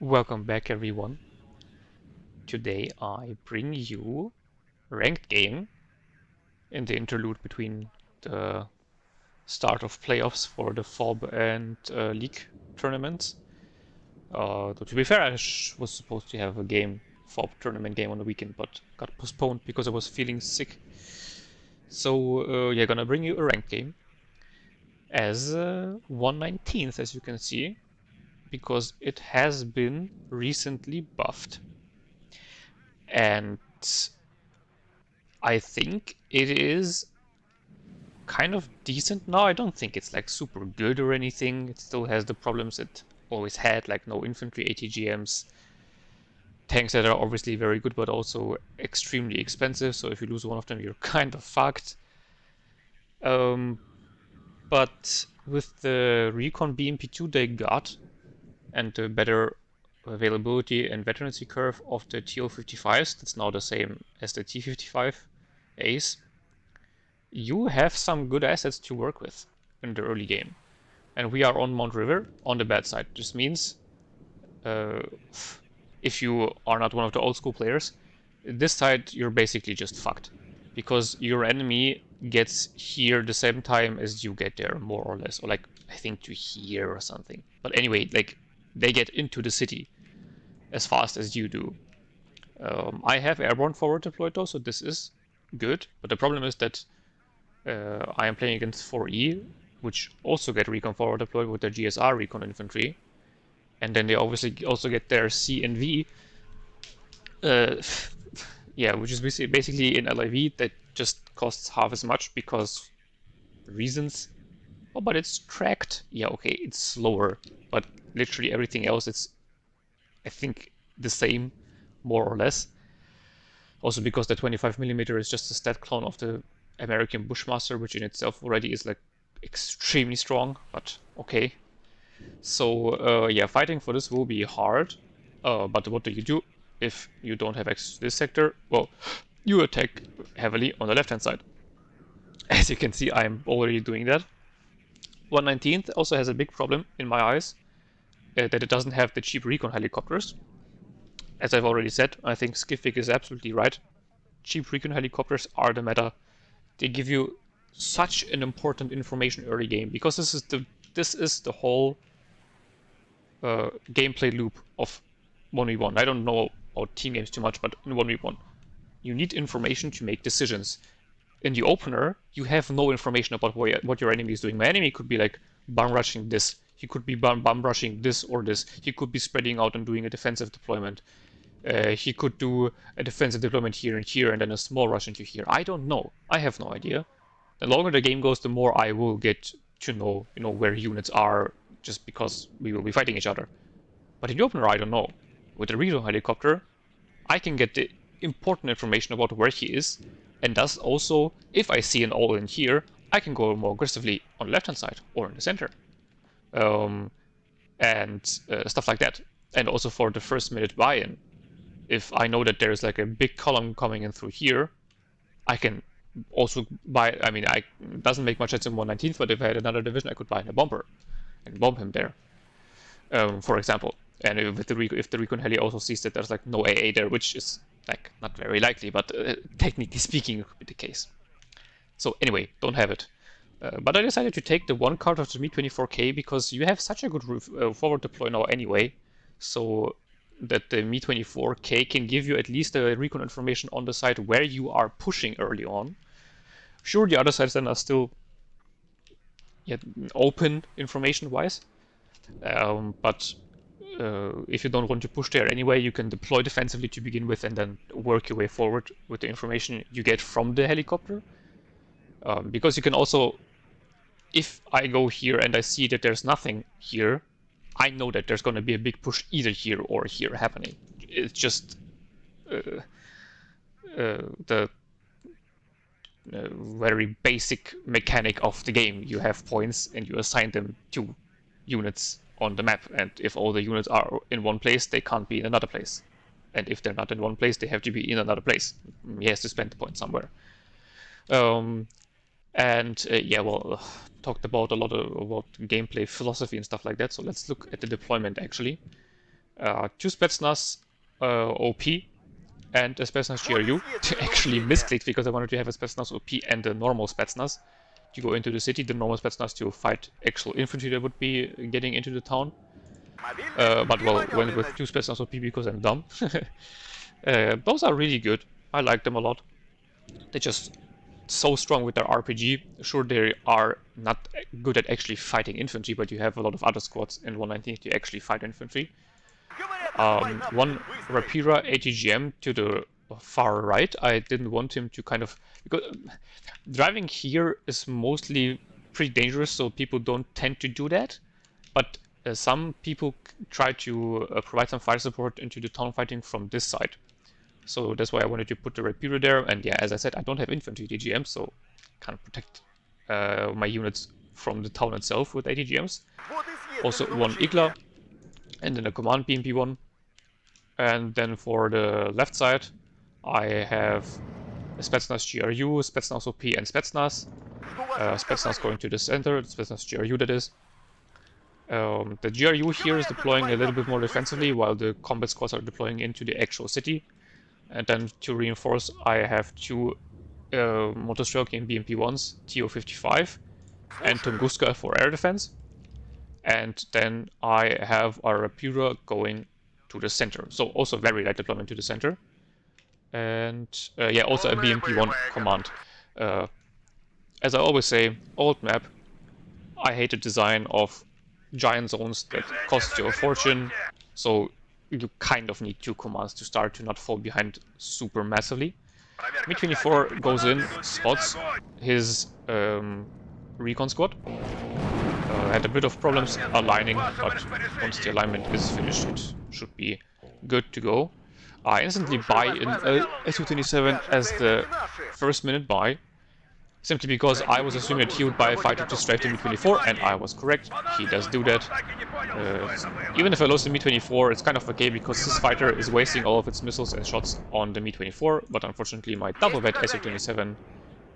Welcome back everyone. Today I bring you a ranked game in the interlude between the start of playoffs for the FOB and League tournaments. Though to be fair, I was supposed to have a FOB tournament game on the weekend, but got postponed because I was feeling sick. So yeah, gonna bring you a ranked game as 119th, as you can see, because it has been recently buffed. And I think it is kind of decent now. I don't think it's like super good or anything. It still has the problems it always had, like no infantry ATGMs, tanks that are obviously very good but also extremely expensive, so if you lose one of them you're kind of fucked. But with the Recon BMP2 they got, and the better availability and veterancy curve of the TL55s, that's now the same as the T55As, you have some good assets to work with in the early game. And we are on Mount River, on the bad side. This means if you are not one of the old school players, this side you're basically just fucked. Because your enemy gets here the same time as you get there, more or less. Or like, I think to here or something. But anyway, like, they get into the city as fast as you do. I have airborne forward deployed though, so this is good. But the problem is that I am playing against 4E, which also get recon forward deployed with their GSR recon infantry, and then they obviously also get their C and V. Yeah, which is basically an LIV that just costs half as much because reasons. Oh, but it's tracked. Yeah, okay, it's slower, but literally everything else it's, I think, the same, more or less. Also because the 25mm is just a stat clone of the American Bushmaster, which in itself already is like extremely strong, but okay. So yeah, fighting for this will be hard. But what do you do if you don't have access to this sector? Well, you attack heavily on the left-hand side. As you can see, I'm already doing that. 119th also has a big problem in my eyes, that it doesn't have the cheap recon helicopters. As I've already said, I think Skiffic is absolutely right. Cheap recon helicopters are the meta. They give you such an important information early game, because this is the whole gameplay loop of 1v1. I don't know about team games too much, but in 1v1, you need information to make decisions. In the opener, you have no information about what your enemy is doing. My enemy could be like bum rushing this. He could be bum rushing this or this. He could be spreading out and doing a defensive deployment. He could do a defensive deployment here and here, and then a small rush into here. I don't know. I have no idea. The longer the game goes, the more I will get to know, where units are, just because we will be fighting each other. But in the opener, I don't know. With the Rito helicopter, I can get the important information about where he is, and thus also, if I see an all in here, I can go more aggressively on the left-hand side or in the center, and stuff like that. And also for the first minute buy-in, if I know that there's like a big column coming in through here, I can also buy. I mean, it doesn't make much sense in 119th, but if I had another division, I could buy in a bomber and bomb him there, for example. And if the recon heli also sees that there's like no AA there, which is like not very likely, but technically speaking, it could be the case. So anyway, don't have it. But I decided to take the one card of the Mi-24K because you have such a good forward deploy now anyway, so that the Mi-24K can give you at least the recon information on the side where you are pushing early on. Sure, the other sides then are still open information-wise, but if you don't want to push there anyway, you can deploy defensively to begin with and then work your way forward with the information you get from the helicopter. Because you can also, if I go here and I see that there's nothing here, I know that there's going to be a big push either here or here happening. It's just the very basic mechanic of the game. You have points and you assign them to units on the map, and if all the units are in one place, they can't be in another place. And if they're not in one place, they have to be in another place. He has to spend the point somewhere. Yeah, well, talked about a lot about gameplay philosophy and stuff like that, so let's look at the deployment actually. 2 Spetsnaz OP and a Spetsnaz GRU. Actually misclicked because I wanted to have a Spetsnaz OP and a normal Spetsnaz to go into the city, the normal Spetsnaz to fight actual infantry that would be getting into the town. But well, went with 2 Spetsnaz OP because I'm dumb. Those are really good. I like them a lot. They're just so strong with their RPG. Sure, they are not good at actually fighting infantry, but you have a lot of other squads in 119 to actually fight infantry. One Rapira ATGM to the far right. I didn't want him to kind of... because driving here is mostly pretty dangerous, so people don't tend to do that. But some people try to provide some fire support into the town fighting from this side. So that's why I wanted to put the Rapira there. And yeah, as I said, I don't have infantry ATGM, so can't protect my units from the town itself with ATGMs. Also one Igla, and then a command BMP-1. And then for the left side, I have a Spetsnaz GRU, Spetsnaz OP, and Spetsnaz. Spetsnaz going to the center, Spetsnaz GRU that is. The GRU here is deploying a little bit more defensively, while the combat squads are deploying into the actual city. And then to reinforce, I have 2 Motostrelki and BMP-1s, TO-55, and Tunguska for air defense. And then I have a Rapira going to the center, so also very light deployment to the center. And yeah, also a BMP-1 command. As I always say, old map, I hate the design of giant zones that cost you a fortune, so you kind of need 2 commands to start to not fall behind super massively. Mi-24 goes in, spots his recon squad. Had a bit of problems aligning, but once the alignment is finished, it should be good to go. I instantly buy in Su-27 as the first minute buy, simply because I was assuming that he would buy a fighter to strike the Mi-24, and I was correct. He does do that. Even if I lose the Mi-24, it's kind of okay because this fighter is wasting all of its missiles and shots on the Mi-24, but unfortunately my double-vet Su-27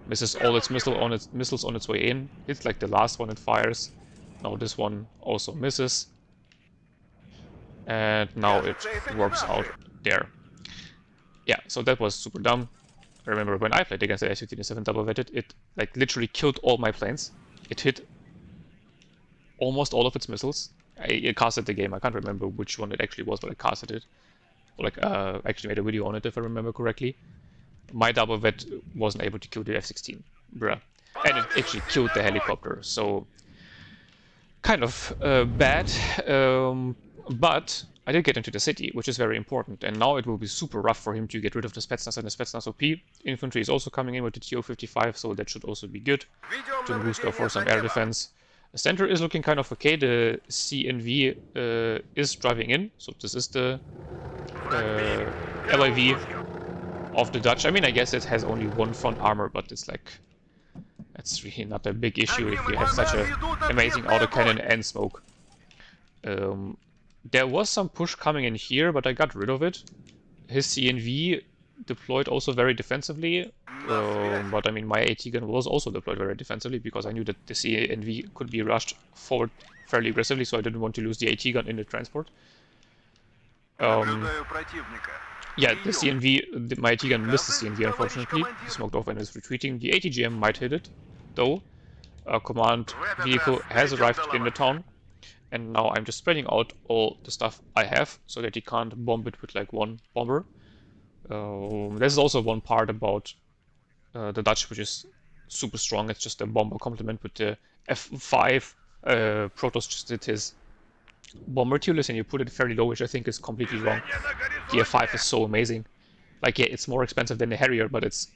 misses all its missiles on its way in. It's like the last one it fires. Now this one also misses. And now it warps out there. Yeah, so that was super dumb. I remember when I played against the Su-27 double-vetted, it like literally killed all my planes. It hit almost all of its missiles. I casted the game, I can't remember which one it actually was, but I casted it. Like, actually made a video on it if I remember correctly. My double-vet wasn't able to kill the F-16. Bruh. And it actually killed the helicopter, so... kind of bad, but I did get into the city, which is very important, and now it will be super rough for him to get rid of the Spetsnaz and the Spetsnaz OP. Infantry is also coming in with the TO-55, so that should also be good. Tunguska for some air defense. The center is looking kind of okay. The CNV is driving in, so this is the LIV of the Dutch. I mean, I guess it has only 1 front armor, but it's like... that's really not a big issue if you have such an amazing autocannon and smoke. There was some push coming in here, but I got rid of it. His CNV deployed also very defensively, but I mean my AT gun was also deployed very defensively because I knew that the CNV could be rushed forward fairly aggressively, so I didn't want to lose the AT gun in the transport. Yeah, the CNV, my AT gun missed the CNV unfortunately. He smoked off and is retreating. The ATGM might hit it, though. A command vehicle has arrived in the town, and now I'm just spreading out all the stuff I have so that he can't bomb it with like 1 bomber. This is also one part about the Dutch, which is super strong. It's just a bomber complement with the F5. Protoss just did his bomber tier list and you put it fairly low, which I think is completely wrong. The F5 is so amazing. Like, yeah, it's more expensive than the Harrier, but it's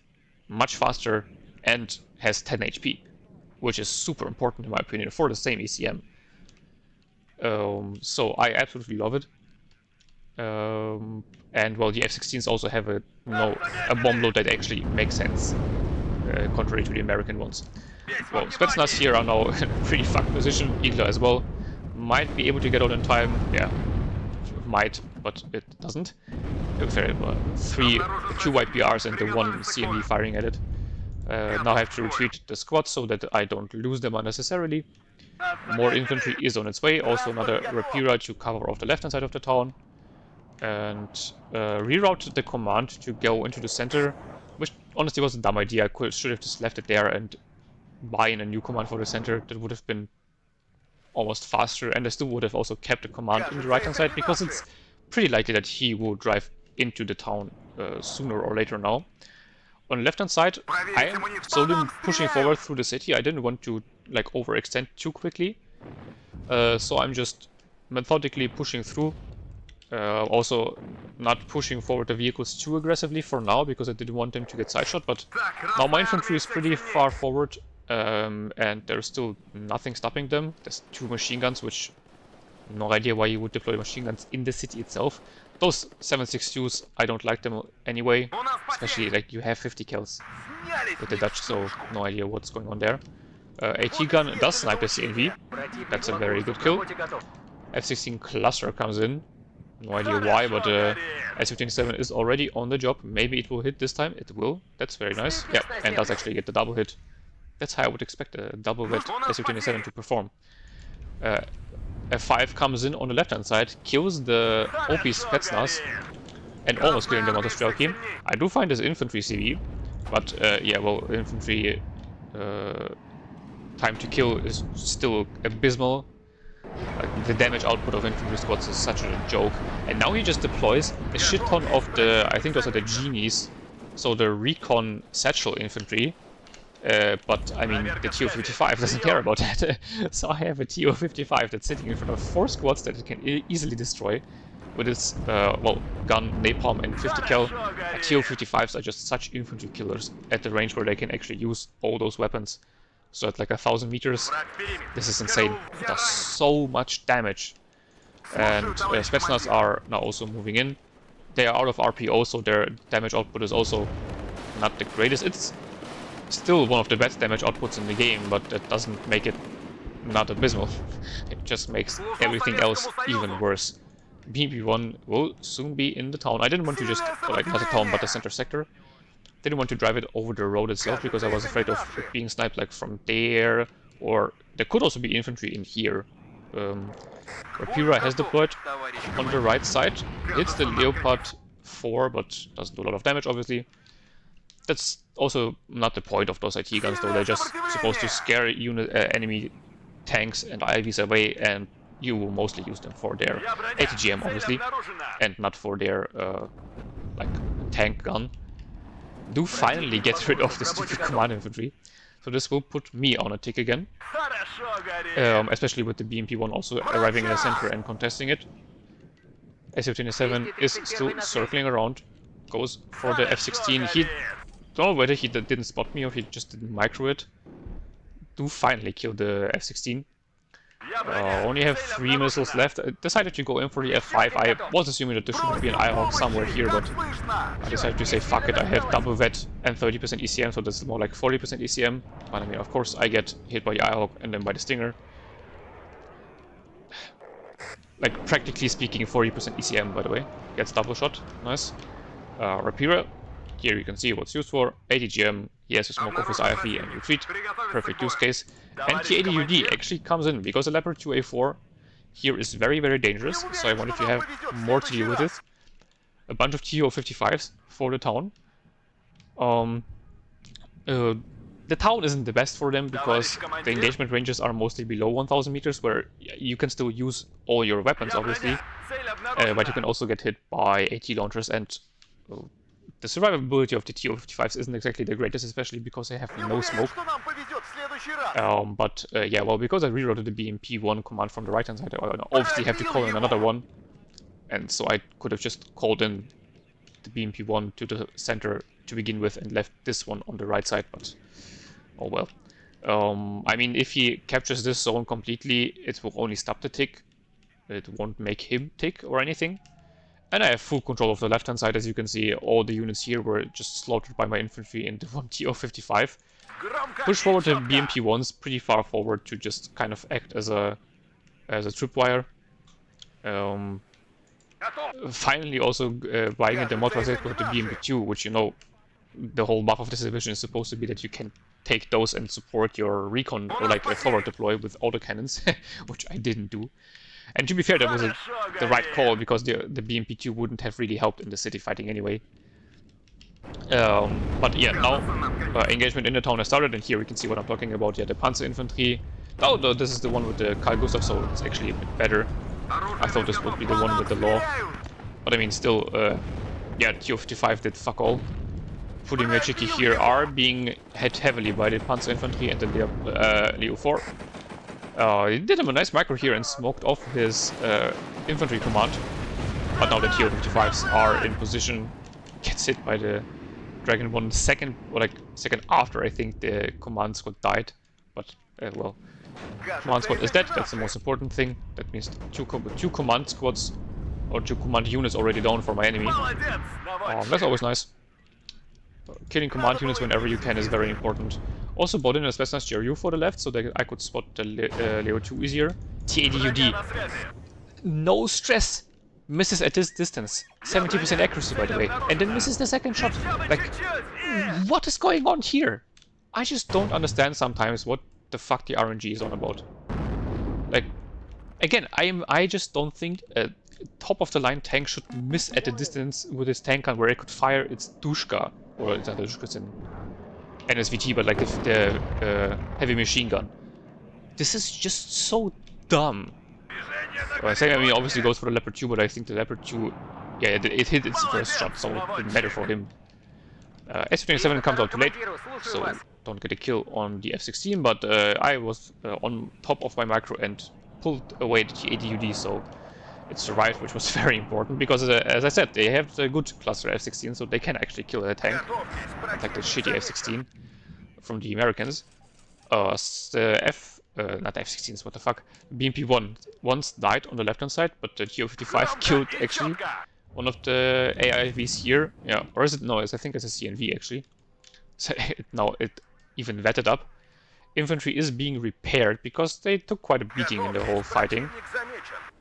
much faster and has 10 HP, which is super important in my opinion for the same ECM. So I absolutely love it. And well, the F-16s also have a bomb load that actually makes sense, contrary to the American ones. Well, Spetsnaz here are now in a pretty fucked position. Igla as well. Might be able to get out in time. Yeah, might, but it doesn't. There were 2 white BRs and the 1 CMV firing at it. Now I have to retreat the squad so that I don't lose them unnecessarily. More infantry is on its way. Also another Rapira to cover off the left-hand side of the town. and reroute the command to go into the center, which honestly was a dumb idea. I should have just left it there and buy in a new command for the center. That would have been almost faster, and I still would have also kept the command in the right hand side, because it's pretty likely that he will drive into the town sooner or later now. On the left hand side, I am slowly pushing forward through the city. I didn't want to like overextend too quickly, so I'm just methodically pushing through. Also not pushing forward the vehicles too aggressively for now, because I didn't want them to get side shot, but now my infantry is pretty far forward, and there's still nothing stopping them. There's 2 machine guns, which no idea why you would deploy machine guns in the city itself. Those 7.62s, I don't like them anyway, especially like you have 50 kills with the Dutch, so no idea what's going on there. AT gun does snipe the CNV, that's a very good kill. F-16 cluster comes in, no idea why, but S-57 is already on the job. Maybe it will hit this time, it will, that's very nice. Yeah, and does actually get the double hit. That's how I would expect a double hit S-57 to perform. F5 comes in on the left hand side, kills the OP Spetsnaz, and almost killing them on the Strelki. I do find this infantry CV, but yeah, well, infantry time to kill is still abysmal. Like, the damage output of infantry squads is such a joke. And now he just deploys a shit ton of the, I think those are the genies, so the recon satchel infantry. But I mean, the TO-55 doesn't care about that. So I have a TO-55 that's sitting in front of 4 squads that it can easily destroy with its well, gun, napalm, and 50 cal. TO-55s are just such infantry killers at the range where they can actually use all those weapons. So at like 1,000 meters, this is insane. It does so much damage. And Spetsnaz are now also moving in. They are out of RPO, so their damage output is also not the greatest. It's still one of the best damage outputs in the game, but that doesn't make it not abysmal. It just makes everything else even worse. BMP-1 will soon be in the town. I didn't want to just, like, not the town, but the center sector. Didn't want to drive it over the road itself, because I was afraid of it being sniped, like, from there, or there could also be infantry in here. Rapira has deployed on the right side. Hits the Leopard 4, but doesn't do a lot of damage, obviously. That's also not the point of those IT guns, though. They're just supposed to scare enemy tanks and IVs away, and you will mostly use them for their ATGM, obviously, and not for their like tank gun. Do finally get rid of the stupid command infantry, so this will put me on a tick again, especially with the BMP-1 also arriving in the center and contesting it. S-57 is still circling around, goes for the F-16. He don't know whether he didn't spot me or he just didn't micro it. Do finally kill the F-16. Only have 3 missiles left. I decided to go in for the F5. I was assuming that there should be an IHawk somewhere here, but I decided to say fuck it. I have double VET and 30% ECM, so that's more like 40% ECM. But I mean, of course, I get hit by the IHawk and then by the Stinger. Like, practically speaking, 40% ECM, by the way. Gets double shot. Nice. Rapira. Here you can see what's used for. ATGM, he has to smoke off his IFV and retreat. Perfect use case. And the ADUD actually comes in, because the Leopard 2A4 here is very, very dangerous, so I wanted to have more to deal with it. A bunch of TO-55s for the town. The town isn't the best for them, because the engagement ranges are mostly below 1,000 meters, where you can still use all your weapons, obviously, but you can also get hit by AT launchers, and the survivability of the TO-55s isn't exactly the greatest, especially because they have no smoke. But yeah, well, because I rerouted the BMP-1 command from the right-hand side, I obviously have to call in another one. And so I could have just called in the BMP-1 to the center to begin with and left this one on the right side, but oh well. I mean, if he captures this zone completely, it will only stop the tick. It won't make him tick or anything. And I have full control of the left-hand side, as you can see. All the units here were just slaughtered by my infantry in the one TO-55. Push forward the BMP-1s pretty far forward to just kind of act as a tripwire. Finally also buying in the motorized with the BMP-2, which, you know, the whole buff of this division is supposed to be that you can take those and support your recon, or like a forward deploy with autocannons, which I didn't do. And to be fair, that was the right call, because the BMP-2 wouldn't have really helped in the city fighting anyway. But yeah, now engagement in the town has started, and here we can see what I'm talking about. Yeah, the Panzer Infantry. Oh, no, this is the one with the Carl Gustav, so it's actually a bit better. I thought this would be the one with the law. But I mean, still, yeah, TO-55 did fuck all. Putting a cheeky here are being hit heavily by the Panzer Infantry and the Leo 4. He did him a nice micro here and smoked off his infantry command. But now the TO-55s are in position. Gets hit by the Dragon 1 second, or like second after, I think, the command squad died. But, well, command squad is dead, that's the most important thing. That means two command squads, or 2 command units already down for my enemy. That's always nice. Killing command units whenever you can is very important. Also bought in a Spetsnaz GRU for the left, so that I could spot the Leo 2 easier. TADUD. No stress! Misses at this distance. 70% accuracy, by the way. And then misses the second shot. Like, what is going on here? I just don't understand sometimes what the fuck the RNG is on about. Like, again, I just don't think a top-of-the-line tank should miss at the distance with its tank gun where it could fire its Dushka. Or it's not Dushka, it's in NSVT, but like the heavy machine gun. This is just so dumb. I mean, obviously goes for the Leopard 2, but I think the Leopard 2, yeah, it hit its first shot, so it didn't matter for him. S-27 comes out too late, so don't get a kill on the F-16, but I was on top of my micro and pulled away the TADUD, so it survived, which was very important, because as I said, they have a good cluster F-16, so they can actually kill a tank, like the shitty F-16 from the Americans. Not F-16s, what the fuck. BMP-1 once died on the left-hand side, but the TO-55 killed actually one of the AIVs here. Yeah, or is it? No, I think it's a CNV actually. So now it even vetted up. Infantry is being repaired because they took quite a beating in the whole fighting.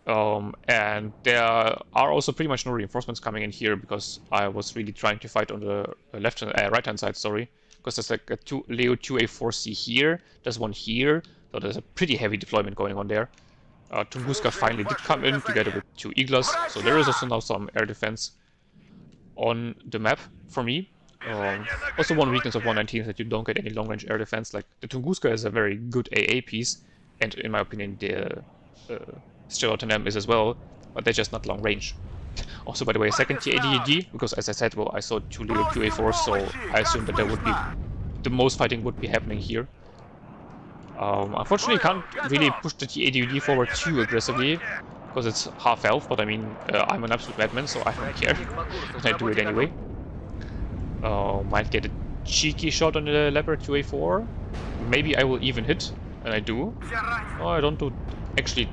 And there are also pretty much no reinforcements coming in here because I was really trying to fight on the right-hand side, sorry. Because there's like a Leo 2A4C here, there's one here, so there's a pretty heavy deployment going on there. Tunguska finally did come in together with 2 Iglas, so there is also now some air defense on the map for me. Also one weakness of 119 is that you don't get any long-range air defense. Like, the Tunguska is a very good AA piece, and in my opinion the Strelotinem is as well, but they're just not long-range. Also, by the way, second TADD, because as I said, well, I saw 2 Leo 2A4s, so I assumed that there would be the most fighting would be happening here. Unfortunately, can't really push the TADD forward too aggressively, because it's half health, but I mean, I'm an absolute madman, so I don't care, and I do it anyway. Might get a cheeky shot on the Leopard 2A4. Maybe I will even hit, and I do. Oh, I don't do actually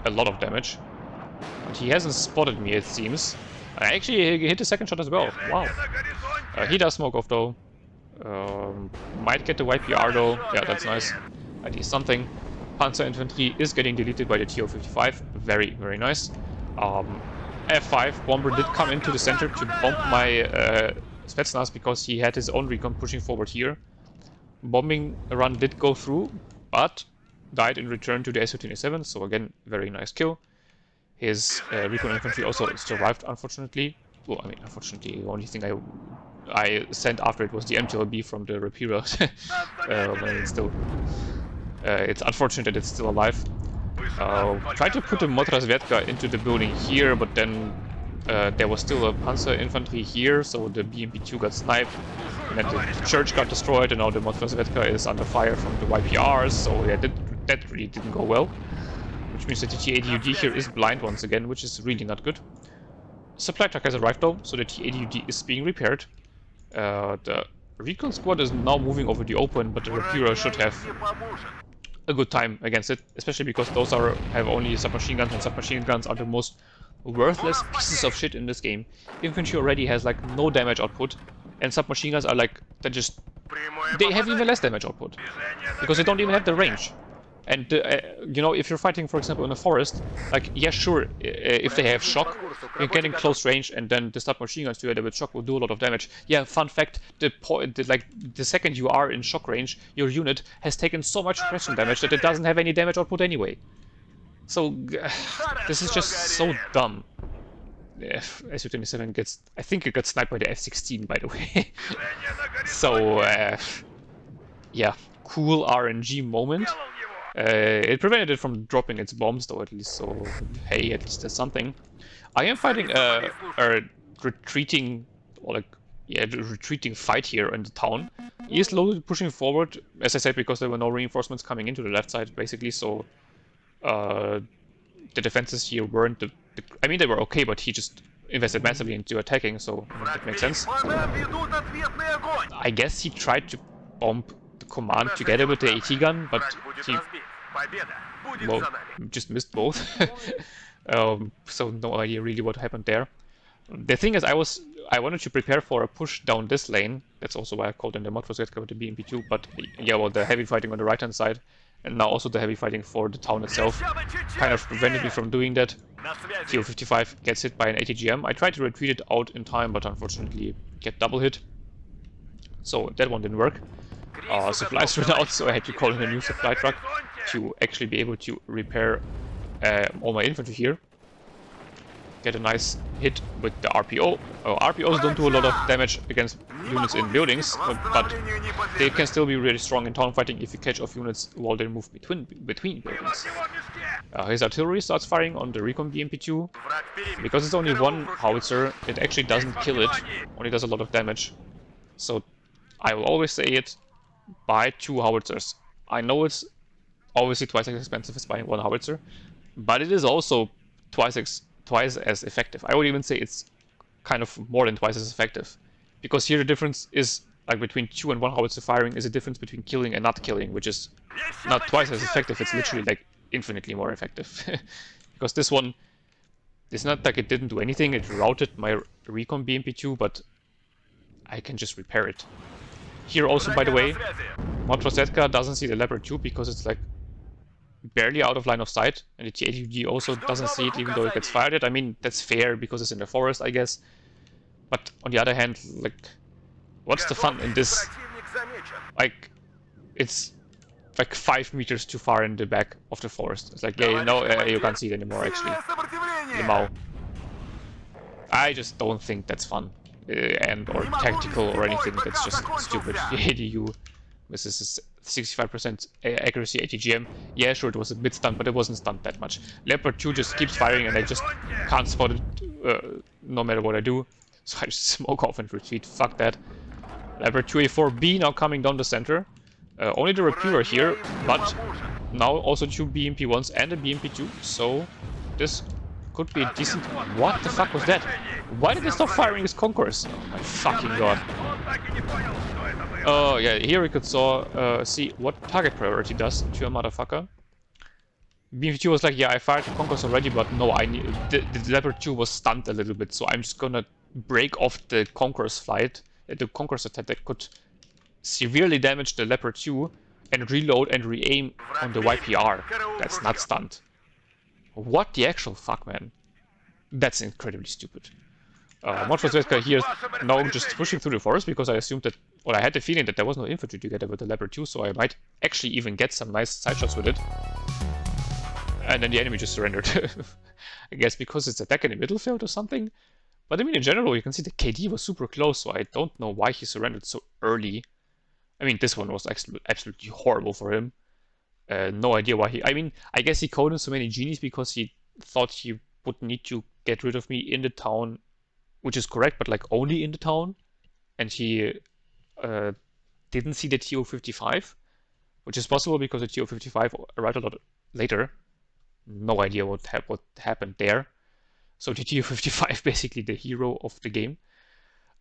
a lot of damage. But he hasn't spotted me, it seems. I actually hit the second shot as well. Wow. He does smoke off though. Might get the YPR though. Yeah, that's nice. At least something. Panzer Infantry is getting deleted by the TO-55. Very, very nice. F5 bomber did come into the center to bomb my Spetsnaz because he had his own recon pushing forward here. Bombing run did go through, but died in return to the Su-27, so again, very nice kill. His recon infantry also survived, unfortunately. Well, I mean, unfortunately, the only thing I sent after it was the MTLB from the Rapira. But still, it's unfortunate that it's still alive. Tried to put the Motrasvetka into the building here, but then there was still a Panzer Infantry here, so the BMP-2 got sniped, and then the church got destroyed, and now the Motrasvetka is under fire from the YPRs, so yeah, that really didn't go well. Which means that the TADUD here is blind once again, which is really not good. Supply truck has arrived though, so the TADUD is being repaired. The recon squad is now moving over the open, but the Rapira should have a good time against it, especially because those have only submachine guns, and submachine guns are the most worthless pieces of shit in this game. Infantry already has like no damage output, and submachine guns are like, they have even less damage output, because they don't even have the range. And, you know, if you're fighting, for example, in a forest, like, yeah, sure, if they have shock, you get in close range, and then the submachine guns together with shock will do a lot of damage. Yeah, fun fact, the second you are in shock range, your unit has taken so much suppression damage that it doesn't have any damage output anyway. So this is just so dumb. Su-27 gets, I think it got sniped by the F-16, by the way. So yeah, cool RNG moment. It prevented it from dropping its bombs, though, at least. So hey, at least there's something. I am fighting a retreating, or like, yeah, retreating fight here in the town. He is slowly pushing forward, as I said, because there were no reinforcements coming into the left side, basically. So the defenses here weren't I mean, they were okay, but he just invested massively into attacking, so that makes sense. I guess he tried to bomb the command together with the AT gun, but he, well, just missed both. So no idea really what happened there. The thing is, I wanted to prepare for a push down this lane. That's also why I called in the mod for Zetka with the BMP2. But yeah, well, the heavy fighting on the right-hand side, and now also the heavy fighting for the town itself, kind of prevented me from doing that. TO-55 gets hit by an ATGM. I tried to retreat it out in time, but unfortunately get double hit. So that one didn't work. Supplies ran out, so I had to call in a new supply truck to actually be able to repair all my infantry here. Get a nice hit with the RPO. RPOs don't do a lot of damage against units in buildings, but they can still be really strong in town fighting if you catch off units while they move between buildings. His artillery starts firing on the recon BMP2. Because it's only one howitzer, it actually doesn't kill it, only does a lot of damage. So I will always say it, buy 2 howitzers. I know it's obviously twice as expensive as buying 1 howitzer, but it is also twice as effective. I would even say it's kind of more than twice as effective. Because here the difference is, like, between 2 and 1 howitzer firing is a difference between killing and not killing, which is not twice as effective, it's literally like infinitely more effective. Because this one, it's not like it didn't do anything, it routed my recon BMP2, but I can just repair it. Here also, by the way, Motrosetka doesn't see the Leopard 2 because it's like barely out of line of sight, and the T-80G also doesn't see it even though it gets fired at. I mean, that's fair because it's in the forest, I guess. But on the other hand, like, what's the fun in this? Like, it's like 5 meters too far in the back of the forest. It's like, yeah, you know, you can't see it anymore, actually. Limau. I just don't think that's fun. Or tactical or anything. That's just stupid. The ADU. This is 65% accuracy ATGM. Yeah, sure, it was a bit stunned, but it wasn't stunned that much. Leopard 2 just keeps firing and I just can't spot it no matter what I do. So I just smoke off and retreat. Fuck that. Leopard 2A4B now coming down the center. Only the Repeater here, but now also 2 BMP1s and a BMP2. So this could be a decent... What the fuck was that? Why did they stop firing his Conquerors? Oh my fucking god. Oh yeah, here we could see what target priority does to a motherfucker. BMP2 was like, yeah, I fired the Conquerors already, but no, the Leopard 2 was stunned a little bit, so I'm just gonna break off the Conquerors flight, the Conquerors attack that could severely damage the Leopard 2 and reload and re-aim on the YPR. That's not stunned. What the actual fuck, man? That's incredibly stupid. Motrosetka here is now just pushing through the forest because I assumed that, well, I had the feeling that there was no infantry together with the Leopard 2, so I might actually even get some nice side shots with it. And then the enemy just surrendered. I guess because it's attacking the middle field or something. But I mean, in general, you can see the KD was super close, so I don't know why he surrendered so early. I mean, this one was absolutely horrible for him. No idea why he... I mean, I guess he coded so many genies because he thought he would need to get rid of me in the town, which is correct, but like only in the town. And he didn't see the TO-55, which is possible because the TO-55 arrived a lot later. No idea what happened there. So the TO-55 basically the hero of the game.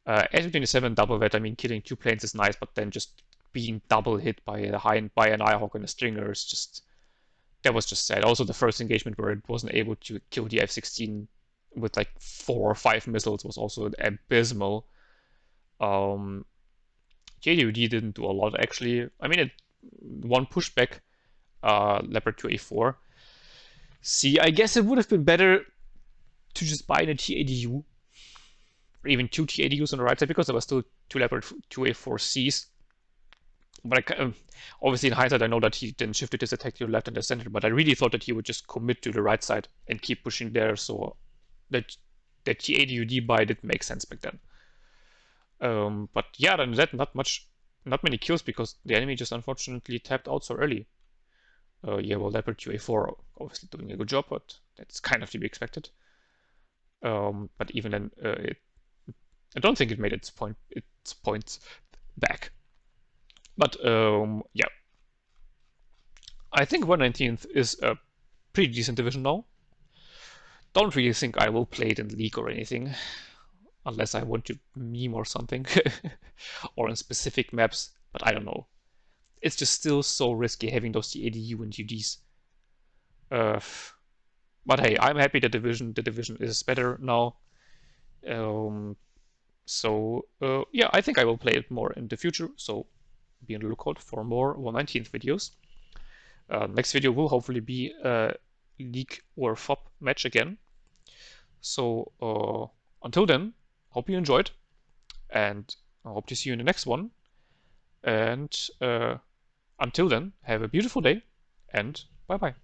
Su-27 double vet, I mean, killing 2 planes is nice, but then just being double hit by an Irehawk and a Stringer is just... That was just sad. Also, the first engagement where it wasn't able to kill the F-16 with like 4 or 5 missiles was also abysmal. JDUD didn't do a lot, actually. I mean, one pushback, Leopard 2A4. See, I guess it would have been better to just buy a TADU, or even 2 TADUs on the right side, because there were still 2 Leopard 2A4Cs. But obviously, in hindsight, I know that he then shifted his attack to the left and the center. But I really thought that he would just commit to the right side and keep pushing there. So that T80UD buy did make sense back then. But yeah, then that not many kills because the enemy just unfortunately tapped out so early. Yeah, well, Leopard QA4 obviously doing a good job, but that's kind of to be expected. But even then, I don't think it made its points back. But yeah, I think 119th is a pretty decent division now. Don't really think I will play it in League or anything, unless I want to meme or something, or on specific maps. But I don't know. It's just still so risky having those TADU and UDs. But hey, I'm happy the division is better now. So yeah, I think I will play it more in the future. So be on the lookout for more 119th videos. Next video will hopefully be a League or FOP match again. So until then, hope you enjoyed, and I hope to see you in the next one. And until then, have a beautiful day, and bye-bye.